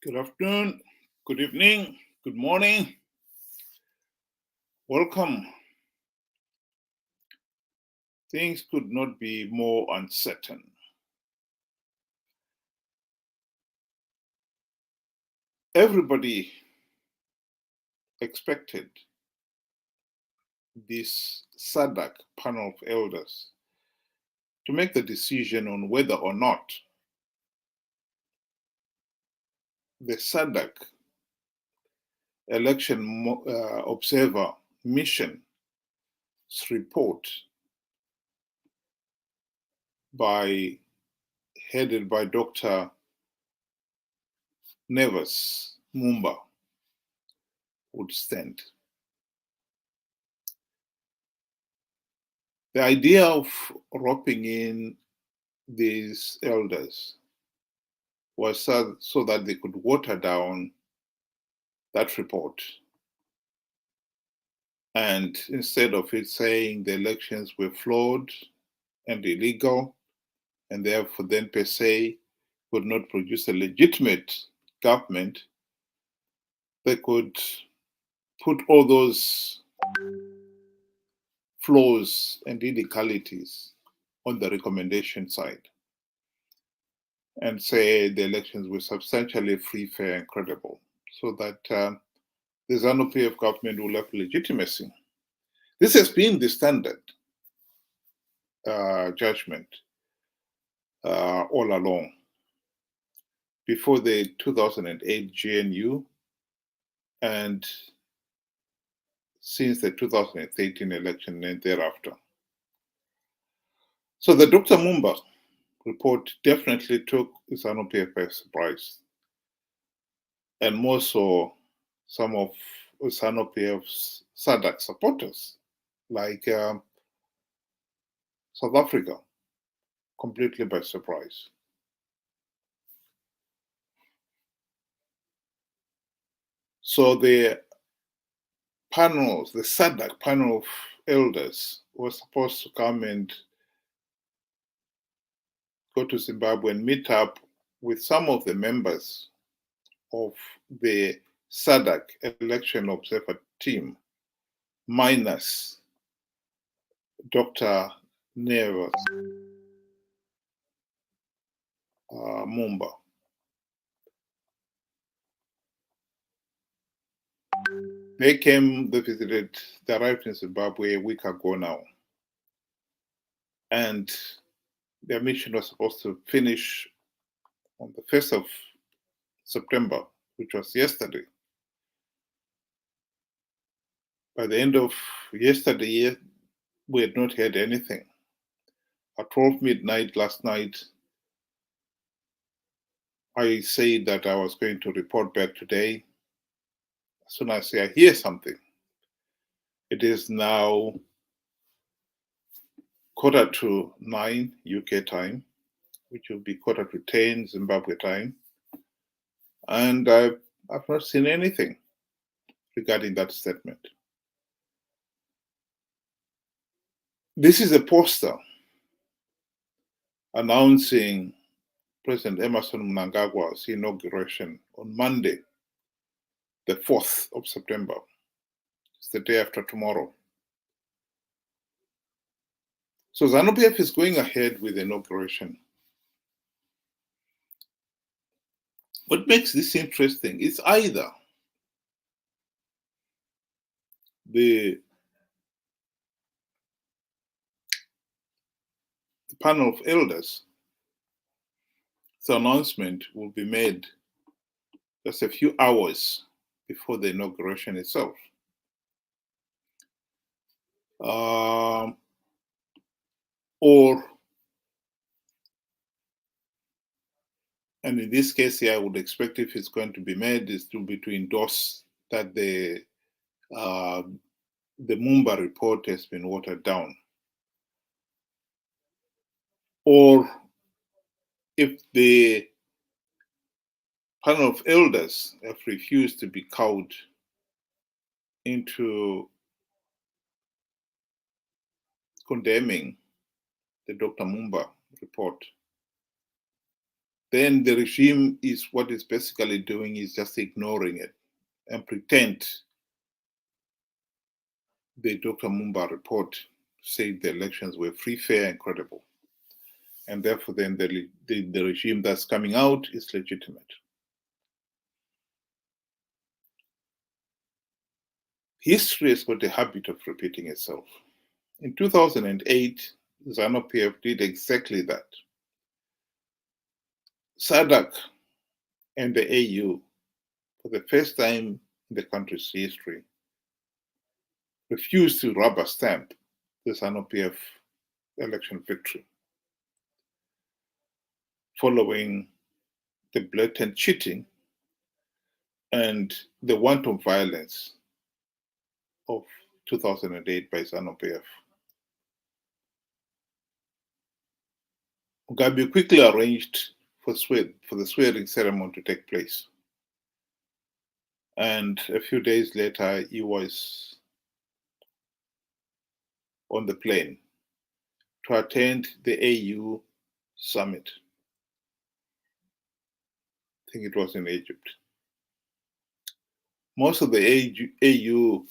Good afternoon, good evening, good morning. Welcome. Things could not be more uncertain. Everybody expected this SADC Panel of Elders to make the decision on whether or not the SADC election observer mission's report headed by Dr Mumba would stand. The idea of roping in these elders was so that they could water down that report. And instead of it saying the elections were flawed and illegal, and therefore then per se could not produce a legitimate government, they could put all those flaws and illegalities on the recommendation side and say the elections were substantially free, fair, and credible, so that the Zanu PF government will have legitimacy. This has been the standard judgment all along. Before the 2008 GNU and since the 2013 election and thereafter. So the Dr Mumba report definitely took Zanu PF by surprise, and more so some of Zanu PF's SADC supporters, like South Africa, completely by surprise. So the panels, the SADC Panel of Elders, was supposed to come and go to Zimbabwe and meet up with some of the members of the SADC election observer team, minus Dr. Mumba. They visited, they arrived in Zimbabwe a week ago now. And their mission was supposed to finish on the 1st of September, which was yesterday. By the end of yesterday, we had not heard anything. At 12 midnight last night, I said that I was going to report back today. As soon as I hear something, it is now 9:15 UK time, which will be 10:15 Zimbabwe time. And I've not seen anything regarding that statement. This is a poster announcing President Emmerson Mnangagwa's inauguration on Monday, the 4th of September. It's the day after tomorrow. So Zanu PF is going ahead with the inauguration. What makes this interesting is either the panel of elders, the announcement will be made just a few hours before the inauguration itself. And in this case here, I would expect if it's going to be made, is to endorse that the Mumba report has been watered down. Or if the panel of elders have refused to be cowed into condemning the Dr. Mumba report, then the regime is what it's basically doing is just ignoring it and pretend the Dr. Mumba report said the elections were free, fair, and credible. And therefore, then the regime that's coming out is legitimate. History has got a habit of repeating itself. In 2008, Zanu PF did exactly that. SADC and the AU, for the first time in the country's history, refused to rubber stamp the Zanu PF election victory, following the blatant cheating and the wanton violence of 2008 by Zanu PF. Mugabe quickly arranged for the swearing ceremony to take place. And a few days later, he was on the plane to attend the AU summit. I think it was in Egypt. Most of the AU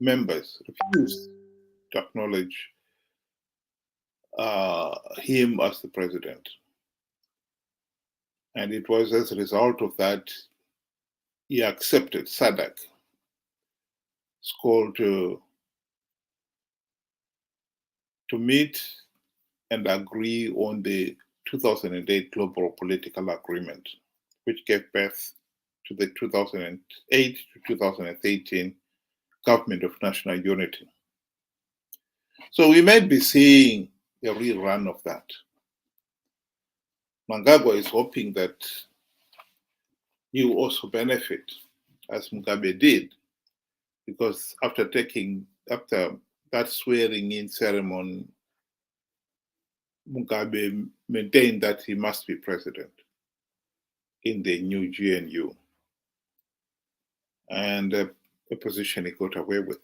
members refused to acknowledge him as the president. And it was as a result of that he accepted SADC's call to meet and agree on the 2008 Global Political Agreement, which gave birth to the 2008 to 2013 Government of National Unity. So we might be seeing a rerun of that. Mnangagwa is hoping that he will also benefit, as Mugabe did, because after that swearing in ceremony, Mugabe maintained that he must be president in the new GNU, and a position he got away with.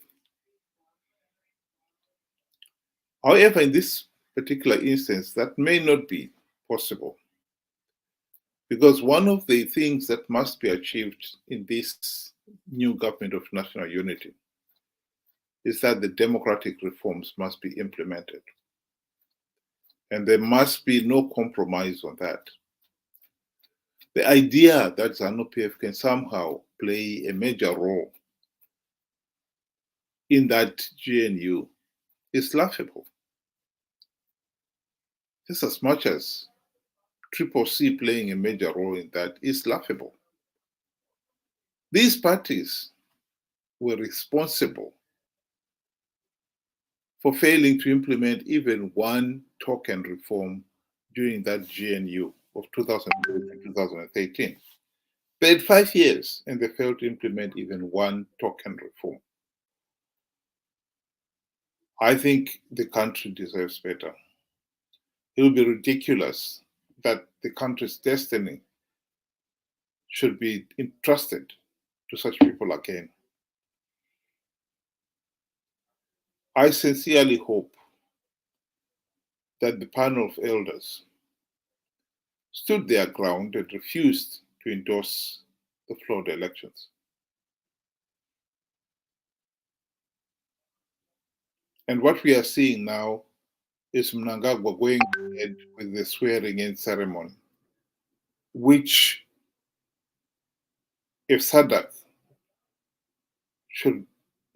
However, in this particular instance, that may not be possible, because one of the things that must be achieved in this new government of national unity is that the democratic reforms must be implemented. And there must be no compromise on that. The idea that Zanu PF can somehow play a major role in that GNU is laughable. Just as much as CCC playing a major role in that is laughable. These parties were responsible for failing to implement even one token reform during that GNU of 2008 to 2013. They had 5 years and they failed to implement even one token reform. I think the country deserves better. It would be ridiculous that the country's destiny should be entrusted to such people again. I sincerely hope that the panel of elders stood their ground and refused to endorse the flawed elections. And what we are seeing now is Mnangagwa going ahead with the swearing-in ceremony, which, if SADC should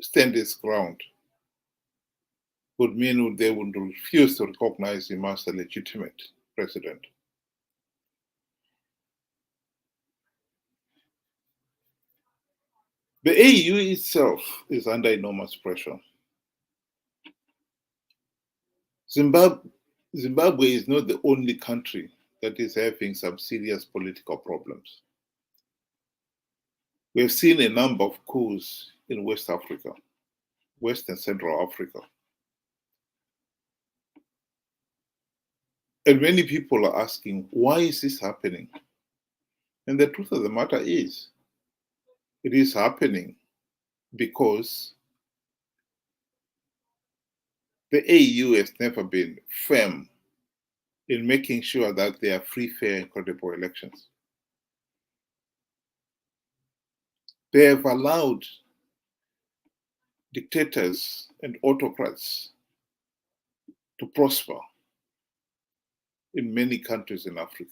stand its ground, would mean they would refuse to recognize him as a legitimate president. The AU itself is under enormous pressure. Zimbabwe is not the only country that is having some serious political problems. We have seen a number of coups in West Africa, West and Central Africa. And many people are asking, why is this happening? And the truth of the matter is, it is happening because the AU has never been firm in making sure that there are free, fair, and credible elections. They have allowed dictators and autocrats to prosper in many countries in Africa.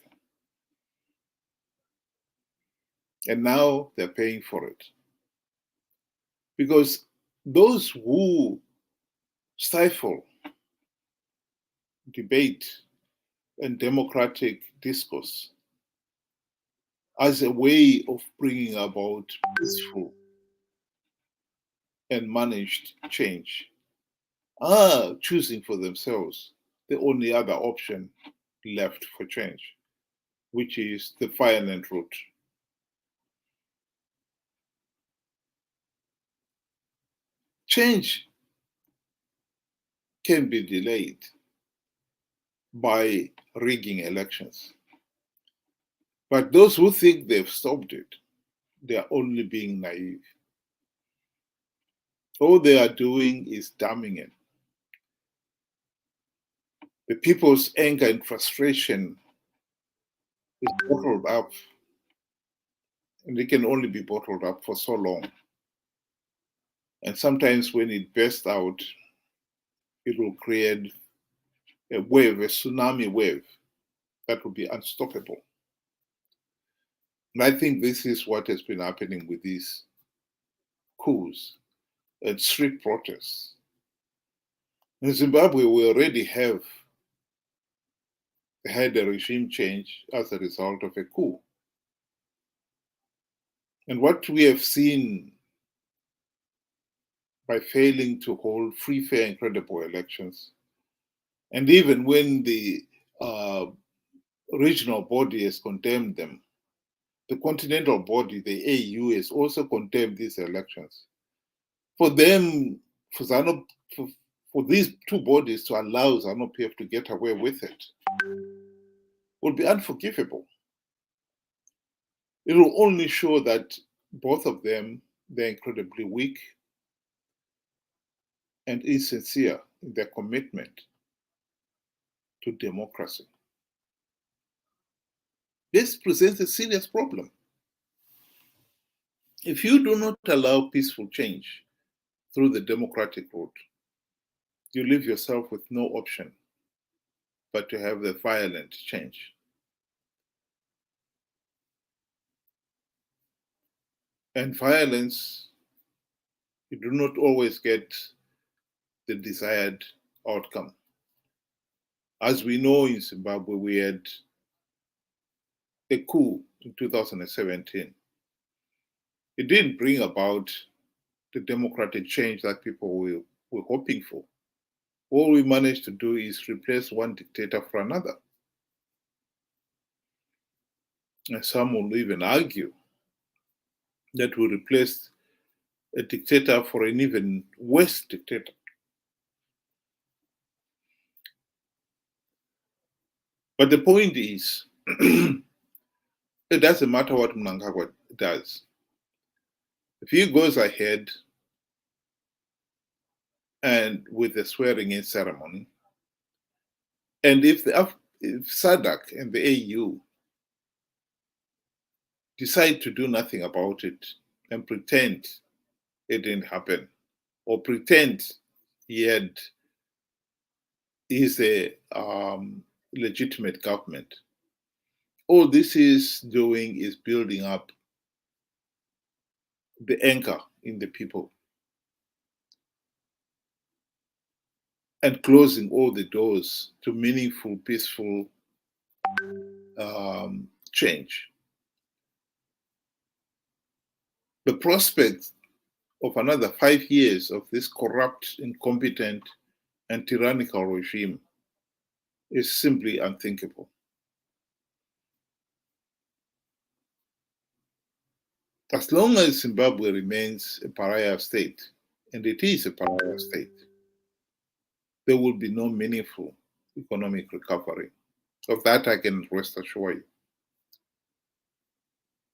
And now they're paying for it. Because those who stifle debate and democratic discourse as a way of bringing about peaceful and managed change are choosing for themselves the only other option left for change, which is the violent route. Change can be delayed by rigging elections. But those who think they've stopped it, they are only being naive. All they are doing is damming it. The people's anger and frustration is bottled up, and it can only be bottled up for so long. And sometimes when it bursts out, it will create a wave, a tsunami wave, that will be unstoppable. And I think this is what has been happening with these coups and street protests. In Zimbabwe, we already have had a regime change as a result of a coup. And what we have seen by failing to hold free, fair, and credible elections, and even when the regional body has condemned them, the continental body, the AU, has also condemned these elections. For them, for these two bodies to allow Zanu PF to get away with it would be unforgivable. It will only show that both of them, they're incredibly weak and insincere in their commitment to democracy. This presents a serious problem. If you do not allow peaceful change through the democratic route, you leave yourself with no option but to have the violent change. And violence, you do not always get the desired outcome. As we know, in Zimbabwe, we had a coup in 2017. It didn't bring about the democratic change that people were hoping for. All we managed to do is replace one dictator for another. And some will even argue that we replaced a dictator for an even worse dictator. But the point is, it doesn't matter what Mnangagwa does. If he goes ahead and with the swearing-in ceremony, and if SADC and the AU decide to do nothing about it and pretend it didn't happen, or pretend he's a legitimate government, all this is doing is building up the anger in the people and closing all the doors to meaningful, peaceful change. The prospect of another 5 years of this corrupt, incompetent, and tyrannical regime is simply unthinkable. As long as Zimbabwe remains a pariah state, and it is a pariah state, there will be no meaningful economic recovery. Of that I can rest assured you.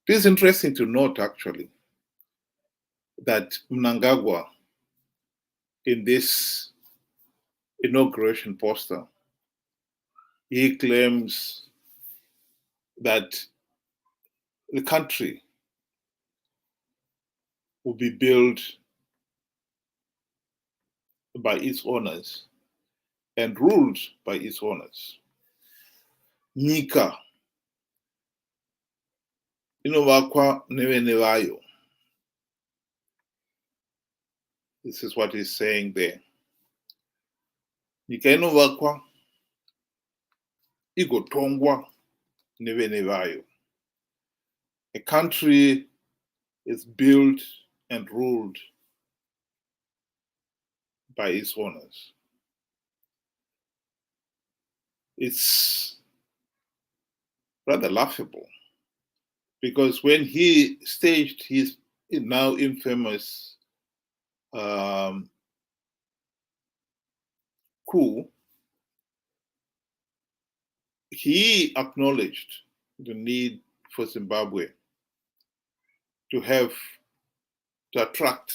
It is interesting to note, actually, that Mnangagwa, in this inauguration poster, He claims that the country will be built by its owners and ruled by its owners. Nyika inovakwa nevene vayo. This is what he's saying there. Nyika inovakwa igotongwa nevene vayo. A country is built and ruled by its owners. It's rather laughable, because when he staged his now infamous coup, he acknowledged the need for Zimbabwe to attract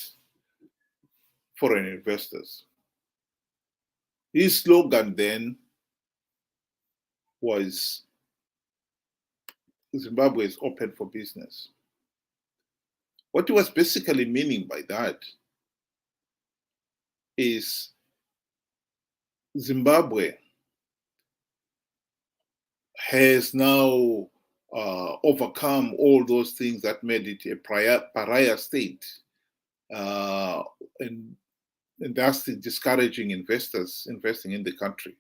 foreign investors. His slogan then was, Zimbabwe is open for business. What he was basically meaning by that is Zimbabwe has now overcome all those things that made it a pariah state, and thus discouraging investors investing in the country.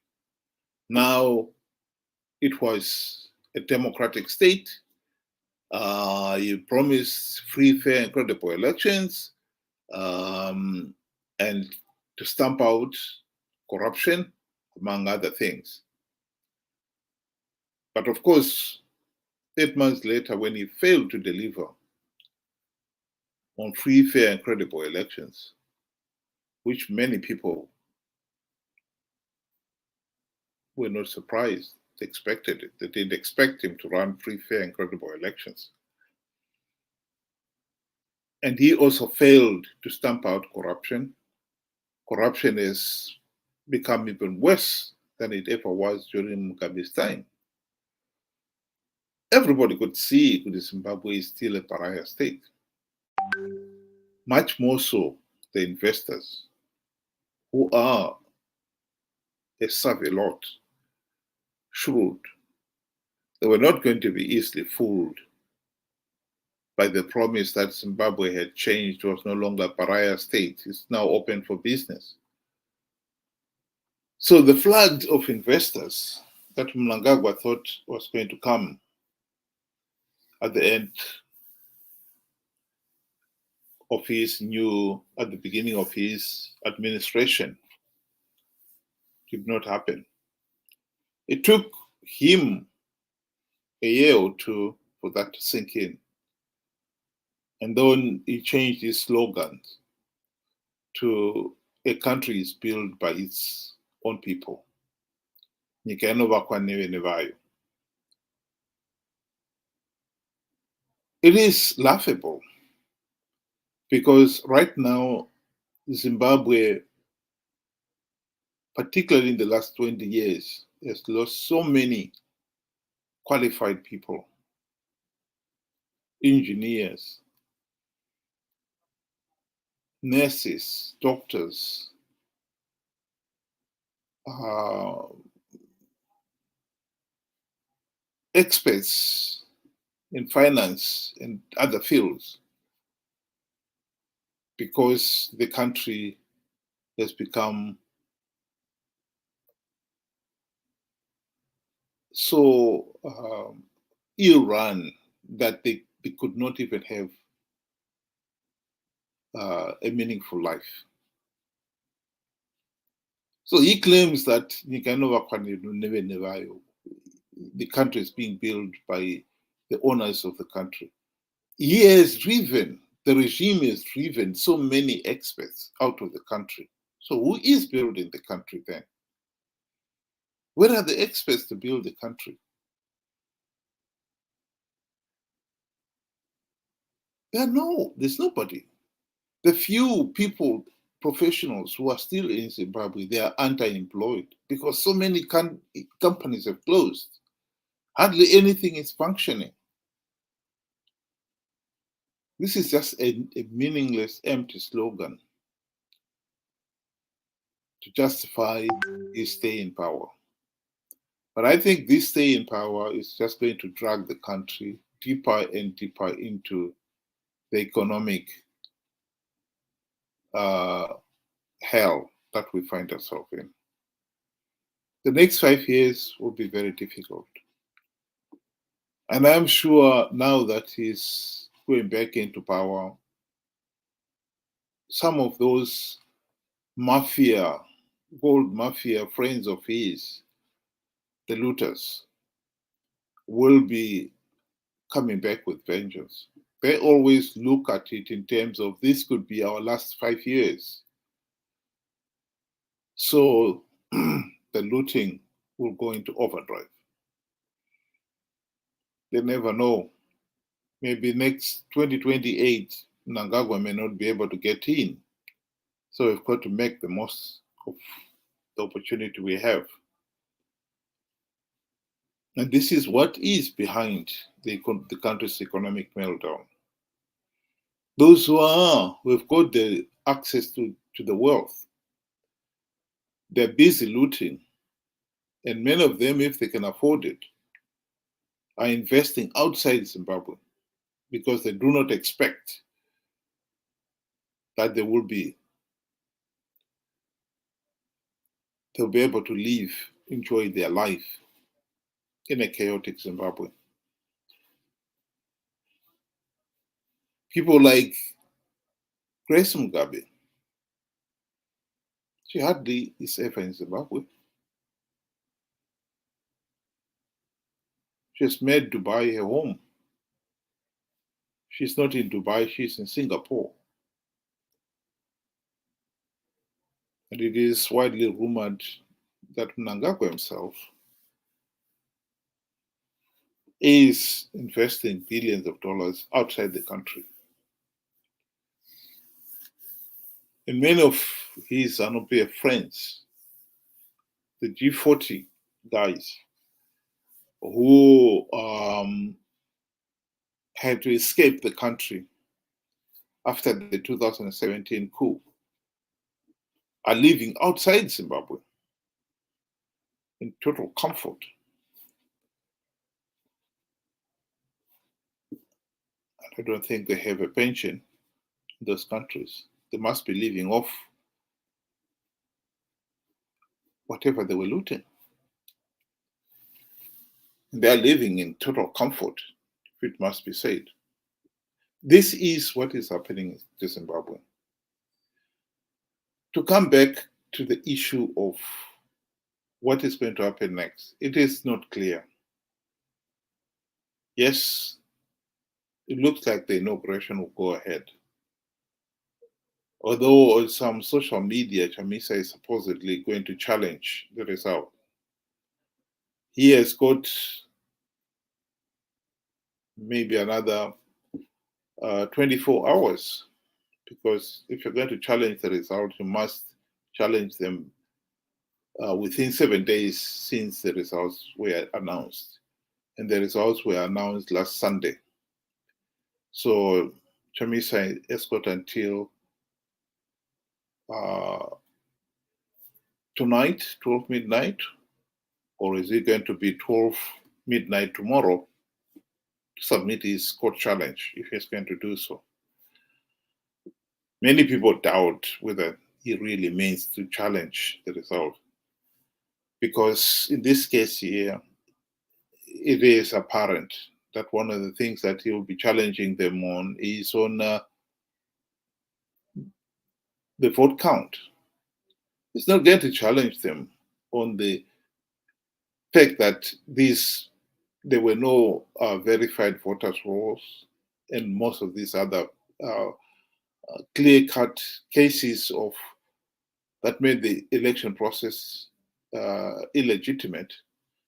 Now it was a democratic state. You promised free, fair, and credible elections, and to stamp out corruption, among other things. But of course, 8 months later, when he failed to deliver on free, fair, and credible elections, which many people were not surprised, they expected it. They didn't expect him to run free, fair, and credible elections. And he also failed to stamp out corruption. Corruption has become even worse than it ever was during Mugabe's time. Everybody could see that Zimbabwe is still a pariah state. Much more so the investors, who are a savvy lot, shrewd. They were not going to be easily fooled by the promise that Zimbabwe had changed, was no longer a pariah state, it's now open for business. So the flood of investors that Mnangagwa thought was going to come at the end of at the beginning of his administration did not happen. It took him a year or two for that to sink in. And then he changed his slogan to "A country is built by its own people." Nyika inovakwa nevene vayo. It is laughable, because right now, Zimbabwe, particularly in the last 20 years, has lost so many qualified people, engineers, nurses, doctors, experts in finance and other fields, because the country has become so ill-run that they could not even have a meaningful life. So he claims that the country is being built by the owners of the country. He has driven, the regime has driven so many experts out of the country. So who is building the country then? Where are the experts to build the country? There's nobody. The few people professionals who are still in Zimbabwe, they are underemployed because so many companies have closed. Hardly anything is functioning. This is just a meaningless, empty slogan to justify his stay in power. But I think this stay in power is just going to drag the country deeper and deeper into the economic hell that we find ourselves in. The next 5 years will be very difficult. And I'm sure now that he's going back into power, some of those mafia, gold mafia friends of his, the looters, will be coming back with vengeance. They always look at it in terms of this could be our last 5 years. So the looting will go into overdrive. They never know. Maybe next 2028, Mnangagwa may not be able to get in. So we've got to make the most of the opportunity we have. And this is what is behind the country's economic meltdown. Those who've got the access to the wealth, they're busy looting. And many of them, if they can afford it, are investing outside Zimbabwe because they do not expect that they'll be able to live, enjoy their life in a chaotic Zimbabwe. People like Grace Mugabe, she hardly is ever in Zimbabwe. She's made Dubai her home. She's not in Dubai, she's in Singapore. And it is widely rumored that Mnangagwa himself is investing billions of dollars outside the country. And many of his Zanu PF friends, the G40 guys, who had to escape the country after the 2017 coup, are living outside Zimbabwe in total comfort. And I don't think they have a pension in those countries. They must be living off whatever they were looting. They are living in total comfort, if it must be said. This is what is happening to Zimbabwe. To come back to the issue of what is going to happen next, it is not clear. Yes, it looks like the inauguration will go ahead. Although on some social media, Chamisa is supposedly going to challenge the result. He has got maybe another 24 hours, because if you're going to challenge the result, you must challenge them within 7 days since the results were announced. And the results were announced last Sunday. So Chamisa has got until tonight, 12 midnight, or is it going to be 12 midnight tomorrow, to submit his court challenge, if he's going to do so. Many people doubt whether he really means to challenge the result, because in this case here, it is apparent that one of the things that he will be challenging them on is on the vote count. He's not going to challenge them on the fact that there were no verified voters rolls and most of these other clear-cut cases of that made the election process illegitimate,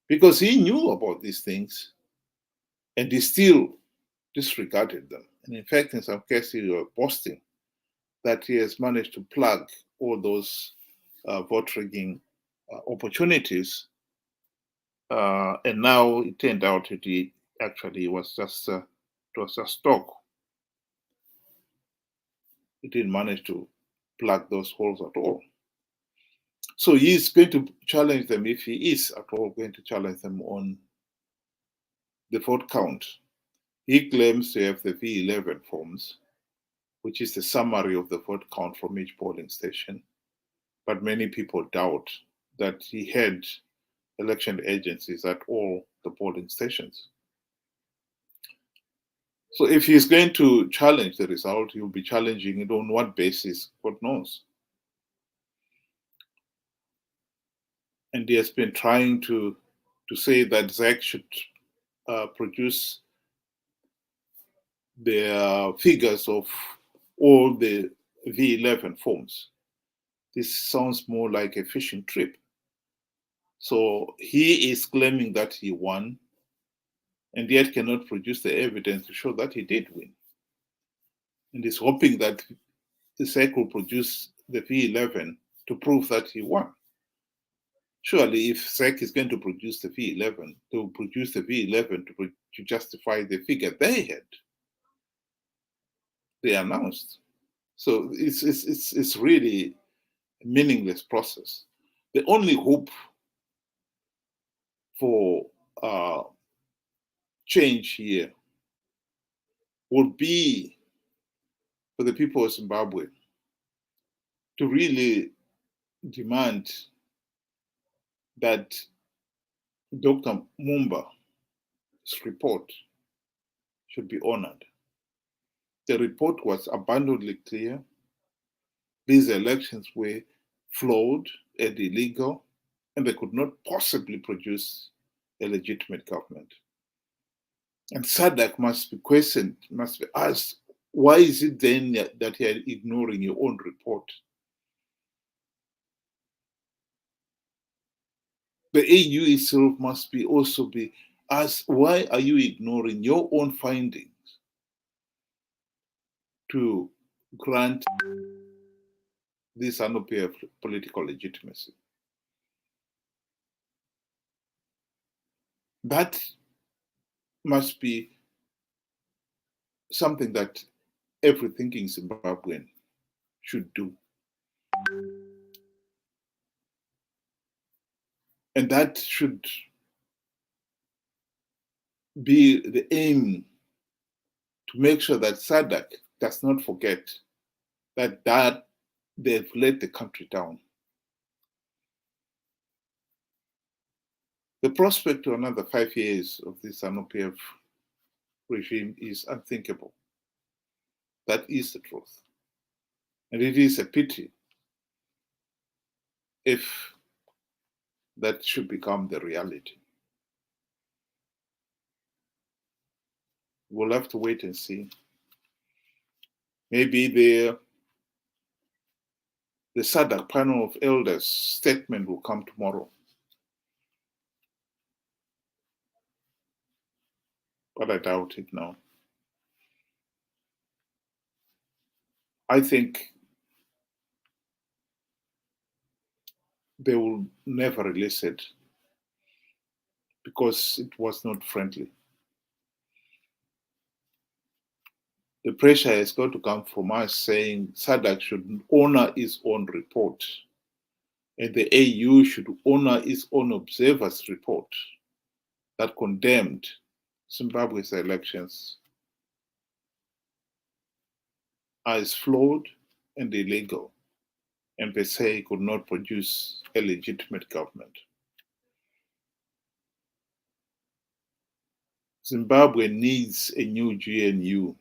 because he knew about these things and he still disregarded them. And in fact, in some cases, he was boasting that he has managed to plug all those vote rigging opportunities, and now it turned out that he actually was just talk. He didn't manage to plug those holes at all. So he's going to challenge them, if he is at all going to challenge them on the vote count. He claims to have the V11 forms, which is the summary of the vote count from each polling station. But many people doubt that he had election agencies at all the polling stations. So if he's going to challenge the result, he'll be challenging it on what basis, God knows. And he has been trying to say that ZAC should produce the figures of all the V11 forms. This sounds more like a fishing trip. So he is claiming that he won, and yet cannot produce the evidence to show that he did win. And is hoping that the SAC will produce the V11 to prove that he won. Surely, if SAC is going to produce the V11, they will produce the V11 to justify the figure they announced. So it's really a meaningless process. The only hope for change here would be for the people of Zimbabwe to really demand that Dr. Mumba's report should be honored. The report was abundantly clear. These elections were flawed and illegal, and they could not possibly produce a legitimate government. And SADC must be questioned, must be asked, why is it then that you are ignoring your own report? The AU itself must also be asked, why are you ignoring your own findings to grant this Zanu PF political legitimacy? That must be something that every thinking Zimbabwean should do. And that should be the aim, to make sure that SADC does not forget that they've let the country down. The prospect of another 5 years of this Zanu PF regime is unthinkable. That is the truth. And it is a pity if that should become the reality. We'll have to wait and see. Maybe the SADC Panel of Elders statement will come tomorrow. But I doubt it now. I think they will never release it because it was not friendly. The pressure has got to come from us saying SADC should honor its own report, and the AU should honor its own observers' report that condemned Zimbabwe's elections as flawed and illegal, and they say could not produce a legitimate government. Zimbabwe needs a new GNU.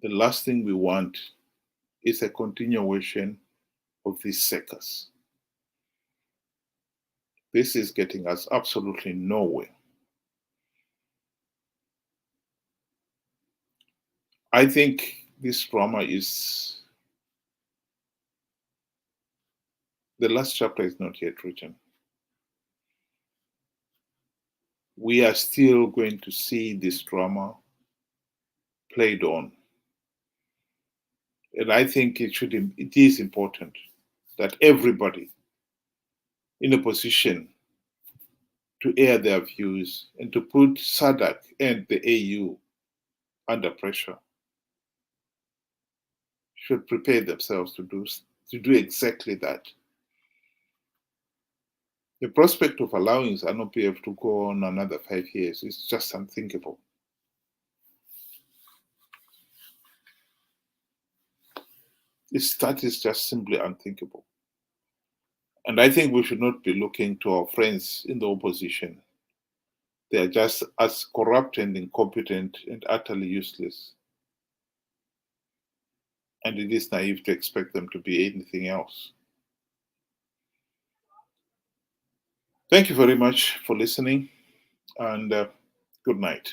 The last thing we want is a continuation of this circus. This is getting us absolutely nowhere. I think this drama is, the last chapter is not yet written. We are still going to see this drama played on. And I think it is important that everybody in a position to air their views and to put SADC and the AU under pressure should prepare themselves to do exactly that. The prospect of allowing Zanu PF to go on another 5 years is just unthinkable. That is just simply unthinkable. And I think we should not be looking to our friends in the opposition. They are just as corrupt and incompetent and utterly useless. And it is naive to expect them to be anything else. Thank you very much for listening, and good night.